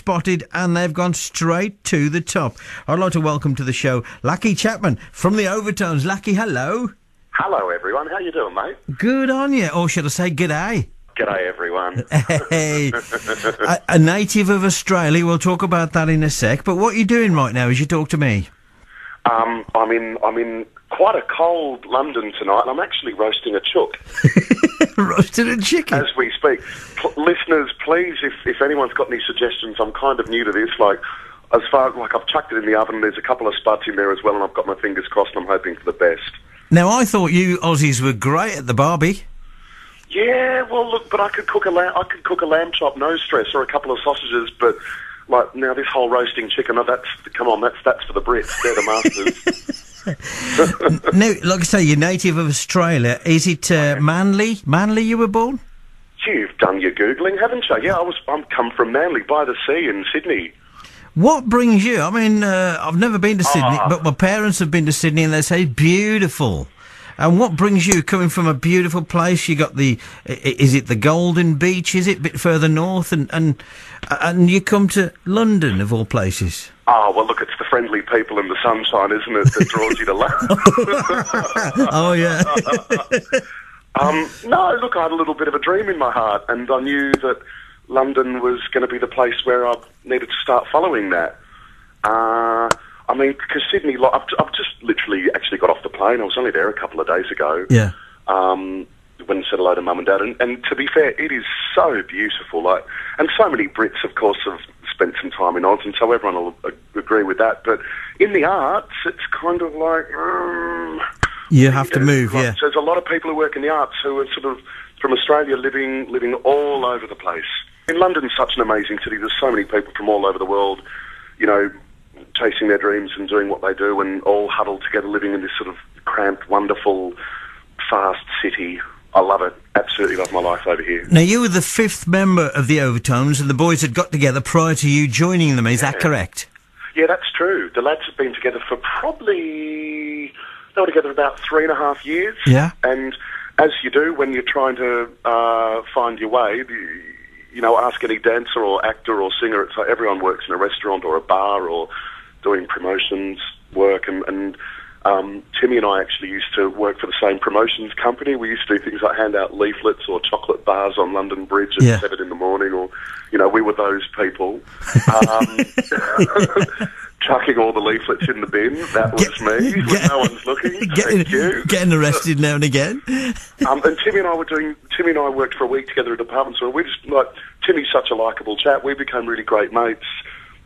spotted and they've gone straight to the top. I'd like to welcome to the show Lachie Chapman from the Overtones. Lachie, hello. Hello, everyone. How you doing, mate? Good on you. Or should I say g'day? G'day, everyone. Hey, a native of Australia. We'll talk about that in a sec. But what are you doing right now as you talk to me? I'm in quite a cold London tonight, and I'm actually roasting a chook. Roasted a chicken? As we speak. Listeners, please, if anyone's got any suggestions, I'm kind of new to this. As far as, I've chucked it in the oven, there's a couple of spuds in there as well, and I've got my fingers crossed, and I'm hoping for the best. Now, I thought you Aussies were great at the barbie. Yeah, well, look, but I could cook a lamb chop, no stress, or a couple of sausages, but now this whole roasting chicken, that's for the Brits. They're the masters. Now, like I say, you're native of Australia. Is it Manly? Manly you were born? You've done your Googling, haven't you? Yeah, I'm come from Manly by the sea in Sydney. What brings you? I mean, I've never been to Sydney, but my parents have been to Sydney and they say beautiful. And what brings you, coming from a beautiful place? You got is it the Golden Beach? Is it a bit further north? And you come to London, of all places. Oh, well, look, it's the friendly people and the sunshine, isn't it, that draws you to London? Oh, yeah. No, look, I had a little bit of a dream in my heart, and I knew that London was going to be the place where I needed to start following that. Because Sydney, I've just literally actually got off the plane. I was only there a couple of days ago. Yeah. Went and said hello to Mum and Dad. And to be fair, it is so beautiful. And so many Brits, of course, have spent some time in Oz, and so everyone will agree with that. But in the arts, it's kind of like... you have to move, yeah. So there's a lot of people who work in the arts who are sort of from Australia living all over the place. In London's such an amazing city. There's so many people from all over the world, chasing their dreams and doing what they do, and all huddled together, living in this sort of cramped, wonderful, fast city. I love it. Absolutely love my life over here. Now, you were the fifth member of the Overtones, and the boys had got together prior to you joining them. Is that correct? Yeah, that's true. The lads have been together for they were together about 3.5 years. Yeah. And as you do when you're trying to find your way, ask any dancer or actor or singer. It's like everyone works in a restaurant or a bar or doing promotions work, and Timmy and I actually used to work for the same promotions company. We used to do things like hand out leaflets or chocolate bars on London Bridge at 7 in the morning, or, we were those people. Chucking all the leaflets in the bin, that was me, when no one's looking. Getting arrested now and again. And Timmy and I worked for a week together at a department store. We just, Timmy's such a likeable chap. We became really great mates,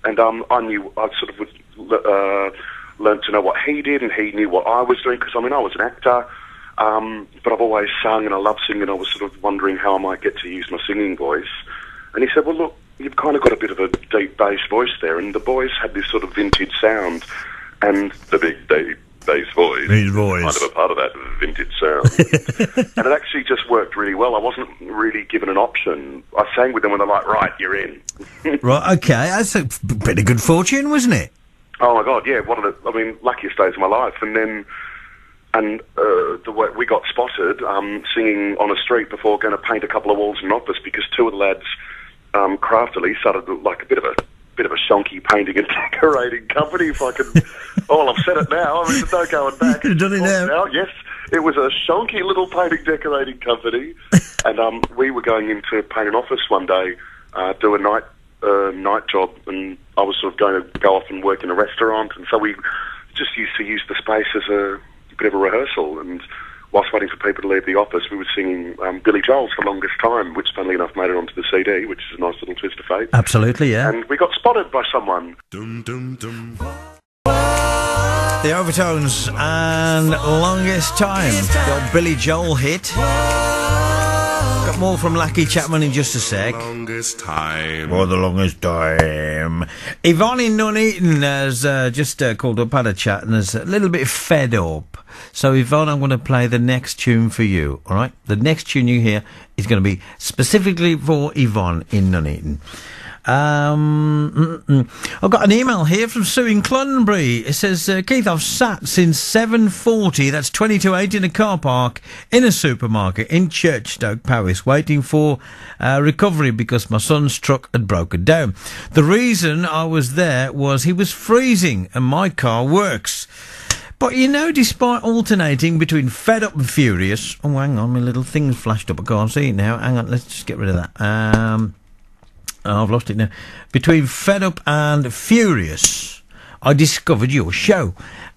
and I sort of learned to know what he did, and he knew what I was doing, because, I was an actor, but I've always sung, and I love singing, and I was sort of wondering how I might get to use my singing voice. And he said, well, look, you've kind of got a bit of a deep bass voice there, and the boys had this sort of vintage sound, and the big deep bass voice is kind of a part of that vintage sound. And it actually just worked really well. I wasn't really given an option. I sang with them, and they're like, right, you're in. Right, okay, that's a bit of good fortune, wasn't it? Oh my God, yeah, luckiest days of my life. And then, the way we got spotted singing on a street before going to paint a couple of walls in an office, because two of the lads craftily started like a bit of a shonky painting and decorating company. If I could, I've said it now. There's no going back. You've done it now. Yes, it was a shonky little painting decorating company, and we were going in to paint an office one day, do a night job, and I was sort of going to go off and work in a restaurant, and so we just used to use the space as a bit of a rehearsal. And whilst waiting for people to leave the office, we were singing Billy Joel's The Longest Time, which, funnily enough, made it onto the CD, which is a nice little twist of fate. Absolutely, yeah. And we got spotted by someone. Dum, dum, dum. The Overtones and Longest Time. The old Billy Joel hit. Got more from Lachie Chapman in just a sec. Longest time. For the longest time. Yvonne in Nuneaton has just called up, had a chat, and is a little bit fed up. So, Yvonne, I'm going to play the next tune for you, all right? The next tune you hear is going to be specifically for Yvonne in Nuneaton. I've got an email here from Sue in Clunbury. It says, Keith, I've sat since 7:40, that's 20 to 8, in a car park in a supermarket in Churchstoke, Paris, waiting for recovery because my son's truck had broken down. The reason I was there was he was freezing and my car works. But, you know, despite alternating between fed up and furious... Oh, hang on, my little thing's flashed up. I can't see it now. Hang on, let's just get rid of that. I've lost it now. Between fed up and furious, I discovered your show.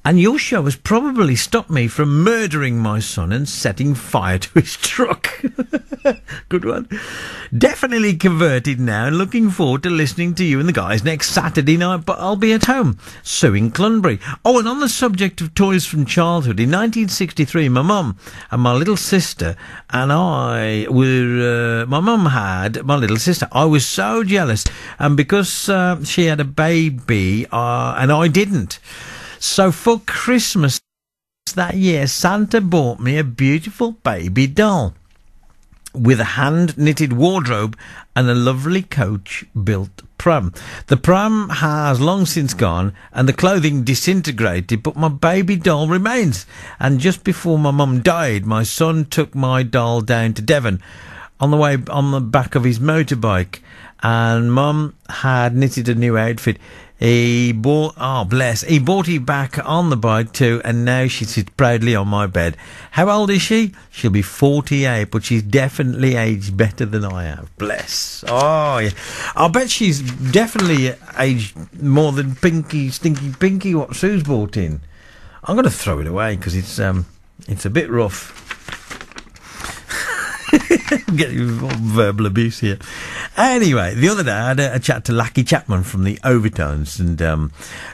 And your show has probably stopped me from murdering my son and setting fire to his truck. Good one. Definitely converted now and looking forward to listening to you and the guys next Saturday night, but I'll be at home. Sue in Clunbury. Oh, and on the subject of toys from childhood, in 1963, my mum and my little sister and I were... my mum had my little sister. I was so jealous. And because she had a baby and I didn't... So for Christmas that year, Santa bought me a beautiful baby doll with a hand-knitted wardrobe and a lovely coach-built pram. The pram has long since gone and the clothing disintegrated, but my baby doll remains. And just before my mum died, my son took my doll down to Devon on the way on the back of his motorbike, and Mum had knitted a new outfit. He bought it back on the bike too, and now she sits proudly on my bed. How old is she? She'll be 48, but she's definitely aged better than I have. Bless. Oh, yeah. I'll bet she's definitely aged more than Stinky Pinky, what Sue's bought in. I'm going to throw it away because it's a bit rough. Getting verbal abuse here. Anyway, the other day I had a chat to Lachie Chapman from the Overtones, and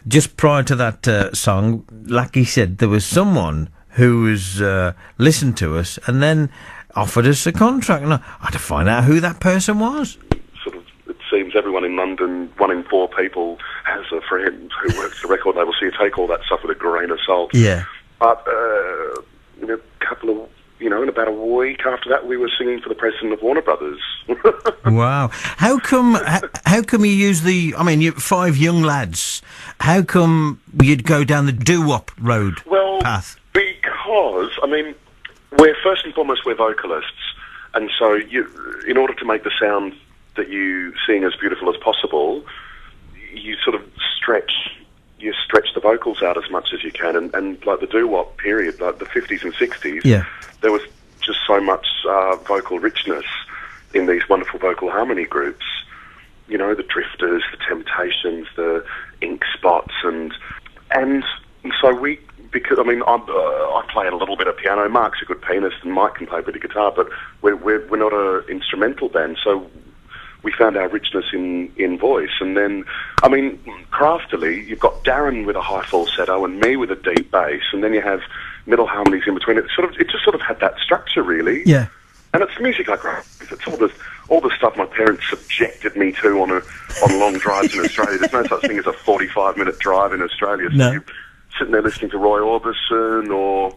just prior to that song, Lachie said there was someone who was listened to us and then offered us a contract, and I had to find out who that person was. Sort of, it seems everyone in London, 1 in 4 people, has a friend who works the record label, so you take all that stuff with a grain of salt. Yeah. But in a couple of... in about a week after that, we were singing for the president of Warner Brothers. Wow. How come you use you're 5 young lads. How come you'd go down the doo-wop road path? Because, we're first and foremost, we're vocalists. And so in order to make the sound that you sing as beautiful as possible, you sort of stretch the vocals out as much as you can. And like the doo-wop period, like the 50s and 60s, yeah, there was just so much vocal richness in these wonderful vocal harmony groups. You know, the Drifters, the Temptations, the Ink Spots, and so because I play a little bit of piano. Mark's a good pianist, and Mike can play a bit of guitar, but we're not an instrumental band, so we found our richness in voice. And then, craftily, you've got Darren with a high falsetto and me with a deep bass, and then you have middle harmonies in between. It just sort of had that structure, really. Yeah. And it's the music I grew up with. It's all the stuff my parents subjected me to on long drives in Australia. There's no such thing as a 45-minute drive in Australia. So no. You're sitting there listening to Roy Orbison or,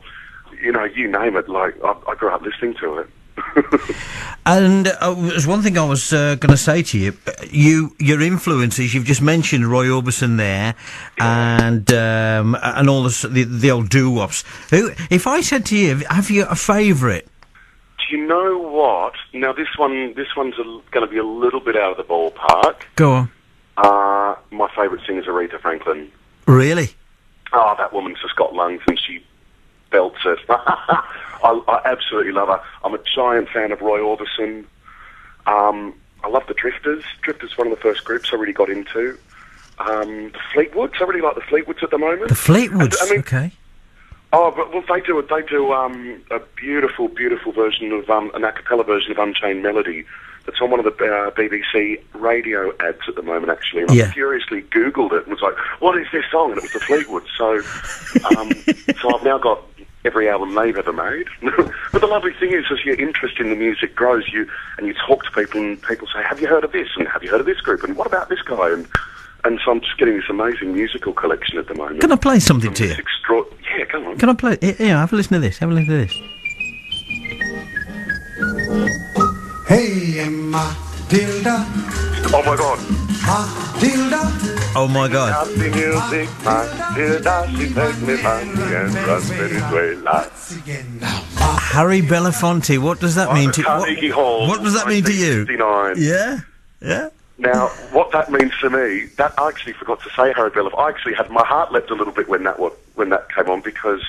you name it. Like, I grew up listening to it. And there's one thing I was going to say to you. Your influences, you've just mentioned Roy Orbison there, and all the old doo-wops. If I said to you, have you a favourite? Do you know what? Now this one's going to be a little bit out of the ballpark. Go on. My favourite singer is Aretha Franklin. Really? Oh, that woman's just got lungs, and she belts it. I absolutely love her. I'm a giant fan of Roy Orbison. I love the Drifters. Drifters one of the first groups I really got into. The Fleetwoods. I really like the Fleetwoods at the moment. The Fleetwoods. Okay. Oh, well, they do a beautiful, beautiful version of an a cappella version of Unchained Melody. That's on one of the BBC radio ads at the moment, actually. And I furiously Googled it and was like, "What is this song?" And it was the Fleetwoods. So I've now got every album they've ever made. But the lovely thing is, as your interest in the music grows, you talk to people, and people say, "Have you heard of this? And have you heard of this group? And what about this guy?" And so I'm just getting this amazing musical collection at the moment. Can I play something to you? Yeah, come on. Can I play? Yeah, have a listen to this. Have a listen to this. Hey, Matilda, Oh my God. Oh my God. Happy music, Matilda, she take me back and run Venezuela. Harry Belafonte, what does that mean to you? Carnegie Hall. What does that mean to you? 1969. Yeah, yeah. Now, what that means to me, that I actually forgot to say, Harry Belafonte. I actually had my heart leapt a little bit when that came on, because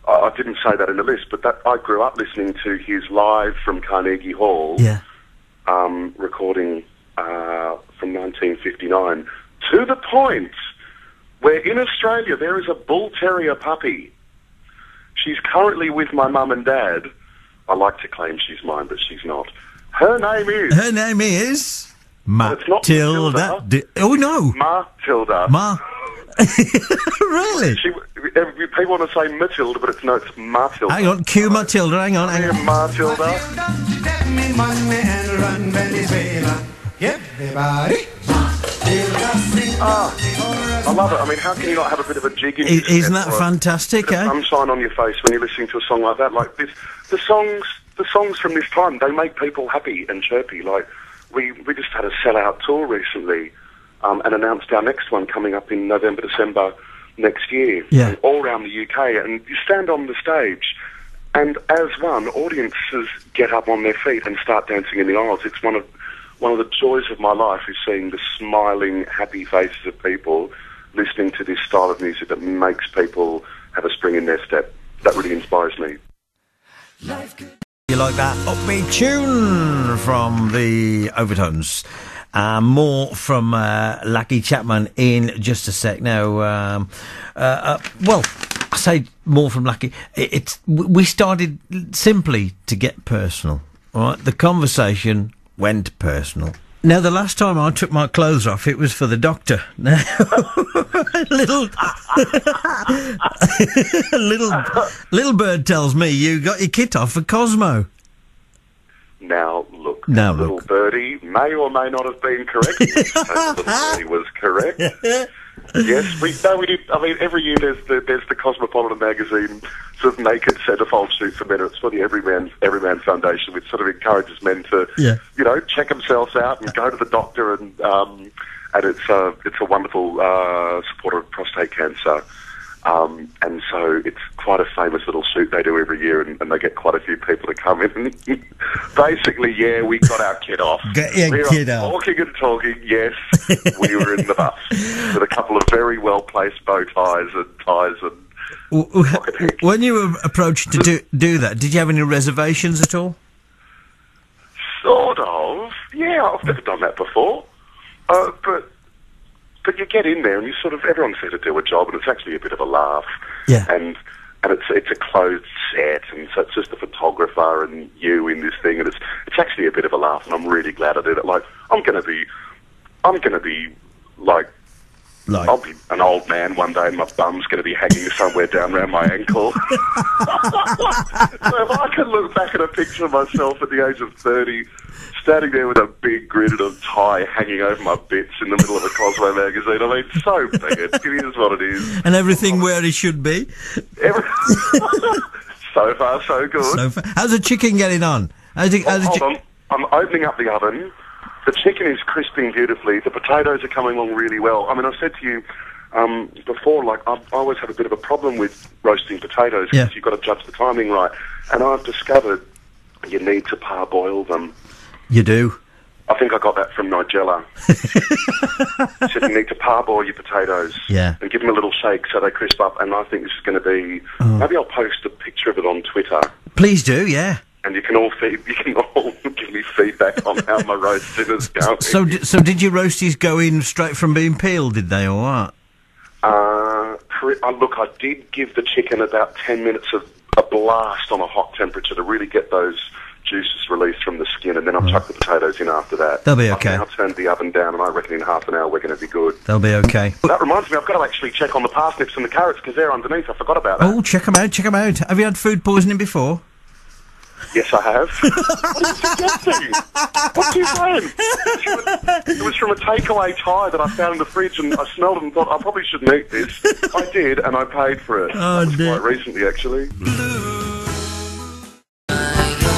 I didn't say that in the list, but that I grew up listening to his live from Carnegie Hall, recording from 1959, to the point where in Australia there is a bull terrier puppy. She's currently with my mum and dad. I like to claim she's mine, but she's not. Her name is Matilda. Oh no, Matilda. Really? People want to say Matilda, but it's Matilda. Hang on, cue Matilda. Hang on. Matilda. I love it. I mean, how can you not have a bit of a jig in your Isn't that fantastic, eh? Sunshine on your face when you're listening to a song like that. Like this, the songs from this time, they make people happy and chirpy. Like we just had a sellout tour recently, and announced our next one coming up in November, December next year, all around the UK. And you stand on the stage, and as one, audiences get up on their feet and start dancing in the aisles. It's one of the joys of my life is seeing the smiling, happy faces of people listening to this style of music that makes people have a spring in their step. That really inspires me. You like that upbeat tune from the Overtones? More from Lachie Chapman in just a sec. Now, well, I say more from Lachie. We started simply to get personal. All right, the conversation went personal. Now, the last time I took my clothes off, it was for the doctor. Now, little bird tells me you got your kit off for Cosmo. Now look, little birdie may or may not have been correct. Little birdie was correct. Yes, we did. I mean, every year there's the Cosmopolitan magazine sort of naked centerfold shoot for men. It's for the Everyman Foundation, which sort of encourages men to, check themselves out and go to the doctor, and it's a wonderful supporter of prostate cancer. And so it's quite a famous little shoot they do every year, and they get quite a few people to come in. And basically, we got our kit off. Get your kit off. Talking and talking, yes, we were in the bus with a couple of very well-placed bow ties and when you were approached to do that, did you have any reservations at all? Sort of. Yeah, I've never done that before. But you get in there and you sort of, everyone's there to do a job, and it's actually a bit of a laugh. Yeah. And it's a closed set, and so it's just the photographer and you in this thing, and it's actually a bit of a laugh, and I'm really glad I did it. Like, I'm gonna be like I'll be an old man one day and my bum's going to be hanging somewhere down around my ankle. So if I can look back at a picture of myself at the age of 30, standing there with a big grin and a tie hanging over my bits in the middle of a Cosmo magazine, I mean, so be it. It is what it is. And everything where it should be. So far, so good. How's the chicken getting on? Hold on. I'm opening up the oven. The chicken is crisping beautifully. The potatoes are coming along really well. I mean, I said to you before, like, I always have a bit of a problem with roasting potatoes because you've got to judge the timing right. And I've discovered you need to parboil them. You do? I think I got that from Nigella. Said you need to parboil your potatoes and give them a little shake so they crisp up. And I think this is going to be... Maybe I'll post a picture of it on Twitter. Please do, yeah. And you can all give me feedback on how my roast dinner's going. So did your roasties go in straight from being peeled, did they, or what? Look, I did give the chicken about 10 minutes of a blast on a hot temperature to really get those juices released from the skin, and then I'll chuck the potatoes in after that. They'll be okay. I've now turned the oven down, and I reckon in half an hour we're going to be good. They'll be okay. That reminds me, I've got to actually check on the parsnips and the carrots, because they're underneath. I forgot about that. Oh, check them out. Have you had food poisoning before? Yes, I have. What are you suggesting? What are you saying? It was from a takeaway tie that I found in the fridge, and I smelled it and thought, I probably shouldn't eat this. I did, and I paid for it. Oh, dear. Quite recently, actually.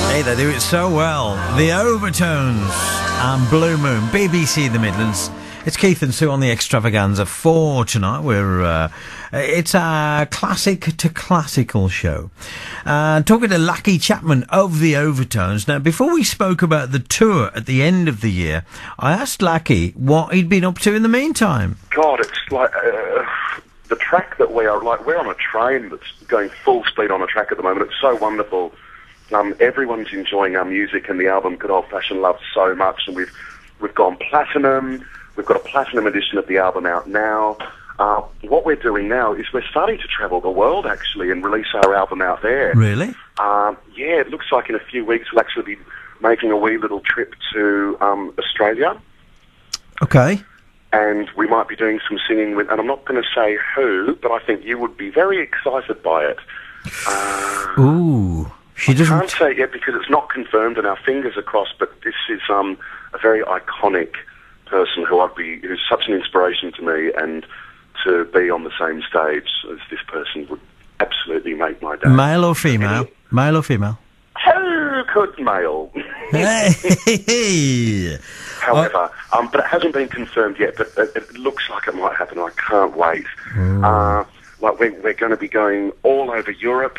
Hey, they do it so well. The Overtones. and Blue Moon, BBC The Midlands. It's Keith and Sue on the Extravaganza for tonight. It's a classic to classical show. Talking to Lachie Chapman of the Overtones. Now, before we spoke about the tour at the end of the year, I asked Lachie what he'd been up to in the meantime. God, it's like the track that we're on a train that's going full speed on a track at the moment. It's so wonderful. Everyone's enjoying our music and the album Good Old Fashioned Love so much, and we've gone platinum. We've got a platinum edition of the album out now. What we're doing now is we're starting to travel the world, actually, and release our album out there. Really? Yeah, it looks like in a few weeks we'll actually be making a wee little trip to Australia. Okay. And we might be doing some singing with, and I'm not going to say who, but I think you would be very excited by it. Ooh. I can't say it yet because it's not confirmed and our fingers are crossed, but this is a very iconic person who's such an inspiration to me, and to be on the same stage as this person would absolutely make my day. Male or female? Male or female? Who could male? Hey. However, but it hasn't been confirmed yet, but it looks like it might happen. I can't wait. We're going to be going all over Europe,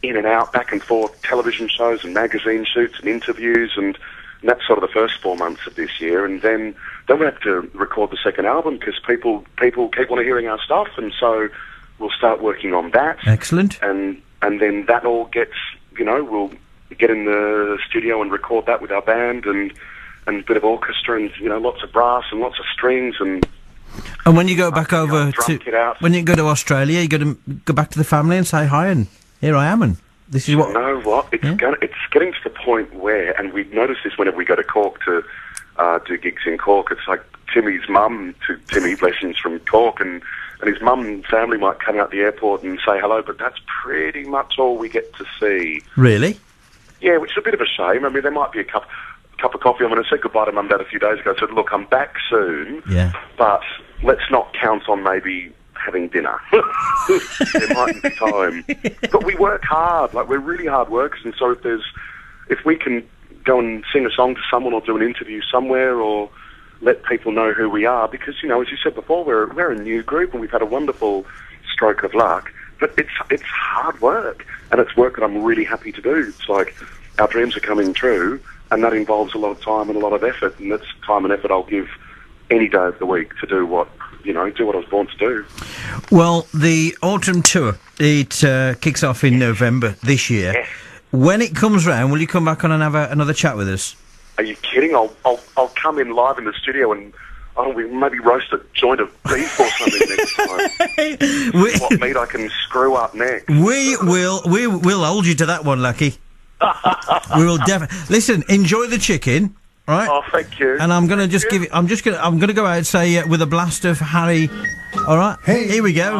in and out, back and forth, television shows and magazine shoots and interviews, and that's sort of the first 4 months of this year. And then we have to record the second album because people keep wanting hearing our stuff, and so we'll start working on that. Excellent. And then that all gets, we'll get in the studio and record that with our band and a bit of orchestra and, lots of brass and lots of strings and when you go back over when you go to Australia, you got to go back to the family and say hi, and here I am, and this is what... You know what? It's getting to the point where, and we notice this whenever we go to Cork to do gigs in Cork, it's like Timmy's mum, Timmy, blessings from Cork, and his mum and family might come out the airport and say hello, but that's pretty much all we get to see. Really? Yeah, which is a bit of a shame. I mean, there might be a cup of coffee. I'm going to say goodbye to Mum and Dad a few days ago. I said, look, I'm back soon, but let's not count on maybe having dinner. There mightn't be time. But we work hard. We're really hard workers, and so if we can go and sing a song to someone or do an interview somewhere or let people know who we are, because, as you said before, we're a new group and we've had a wonderful stroke of luck, but it's hard work, and it's work that I'm really happy to do. It's like our dreams are coming true, and that involves a lot of time and a lot of effort, and that's time and effort I'll give any day of the week to do what I was born to do. Well, the autumn tour, it kicks off in November this year. Yes. When it comes round, will you come back on and have another chat with us? Are you kidding? I'll come in live in the studio and we maybe roast a joint of beef or something next time. What meat I can screw up next. We'll hold you to that one, Lachie. We will definitely. Listen, enjoy the chicken. Right. Oh, thank you. And I'm going to I'm going to go out and say with a blast of Harry. All right. Hey. Here we go.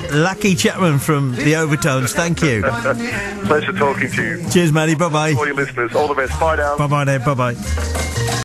Lachie Chapman from the Overtones. Thank you. Pleasure talking to you. Cheers, Matty. Bye bye. All your listeners. All the best. Bye now. Bye bye. Bye bye.